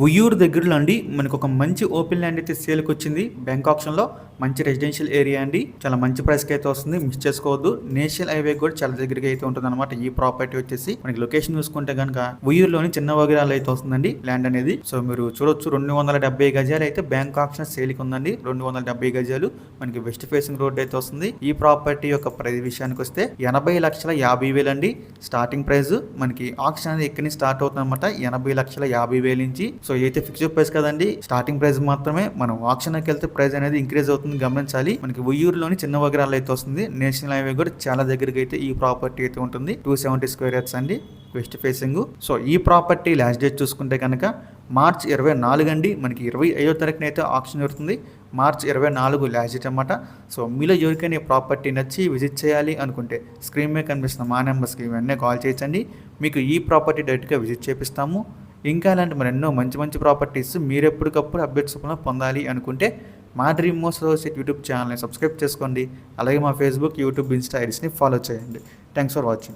ఉయ్యూరు దగ్గరలో అండి మనకు ఒక మంచి ఓపెన్ ల్యాండ్ అయితే సేల్కి వచ్చింది. బ్యాంక్ ఆప్షన్లో మంచి రెసిడెన్షియల్ ఏరియా అండి. చాలా మంచి ప్రైస్కి అయితే వస్తుంది, మిస్ చేసుకోవద్దు. నేషనల్ హైవే కూడా చాలా దగ్గరగా అయితే ఉంటుంది అనమాట. ఈ ప్రాపర్టీ వచ్చేసి మనకి లొకేషన్ చూసుకుంటే కనుక ఉయ్యూరులోని చిన్న వగిరాలు అయితే వస్తుందండి ల్యాండ్ అనేది. సో మీరు చూడొచ్చు 270 గజాలు అయితే బ్యాంక్ ఆప్షన్ సేల్కి ఉందండి. 270 గజాలు మనకి వెస్ట్ ఫేసింగ్ రోడ్ అయితే వస్తుంది. ఈ ప్రాపర్టీ యొక్క ప్రైస్ విషయానికి వస్తే 80,50,000 అండి స్టార్టింగ్ ప్రైస్. మనకి ఆప్షన్ అనేది ఎక్కడి నుంచి స్టార్ట్ అవుతుంది అనమాట, 80,50,000 నుంచి. సో అయితే ఫిక్స్డ్ ప్రైస్ కదండి, స్టార్టింగ్ ప్రైస్ మాత్రమే. మనం ఆప్షన్కి వెళ్తే ప్రైస్ అనేది ఇంక్రీజ్ అవుతుంది, గమనించాలి. మనకి ఉయ్యూరులోని చిన్న వగరాలు అయితే వస్తుంది. నేషనల్ హైవే కూడా చాలా దగ్గరగా అయితే ఈ ప్రాపర్టీ అయితే ఉంటుంది. 270 స్క్వేర్ యార్డ్స్ అండి, వెస్ట్ ఫేసింగ్. సో ఈ ప్రాపర్టీ లాస్ట్ డేట్ చూసుకుంటే కనుక మార్చ్ 24 అండి. మనకి 25వ తారీఖున అయితే ఆప్షన్ జరుగుతుంది. మార్చ్ 24 లాస్ట్ డేట్ అనమాట. సో మీలో ఎవరికైనా ప్రాపర్టీ నచ్చి విజిట్ చేయాలి అనుకుంటే స్క్రీన్ మీద కనిపిస్తున్న మా నెంబర్స్కి వెంటనే కాల్ చేయొచ్చండి. మీకు ఈ ప్రాపర్టీ డైరెక్ట్గా విజిట్ చేపిస్తాము. ఇంకా ఇలాంటి మరెన్నో మంచి మంచి ప్రాపర్టీస్ మీరు ఎప్పటికప్పుడు అప్డేట్స్ పొందాలి అనుకుంటే మా డ్రీమ్ మోస్ట్ అసోసియేట్ యూట్యూబ్ ఛానల్ని సబ్స్క్రైబ్ చేసుకోండి. అలాగే మా ఫేస్బుక్, యూట్యూబ్, ఇన్స్టా ఐడీస్ని ఫాలో చేయండి. Thanks for watching.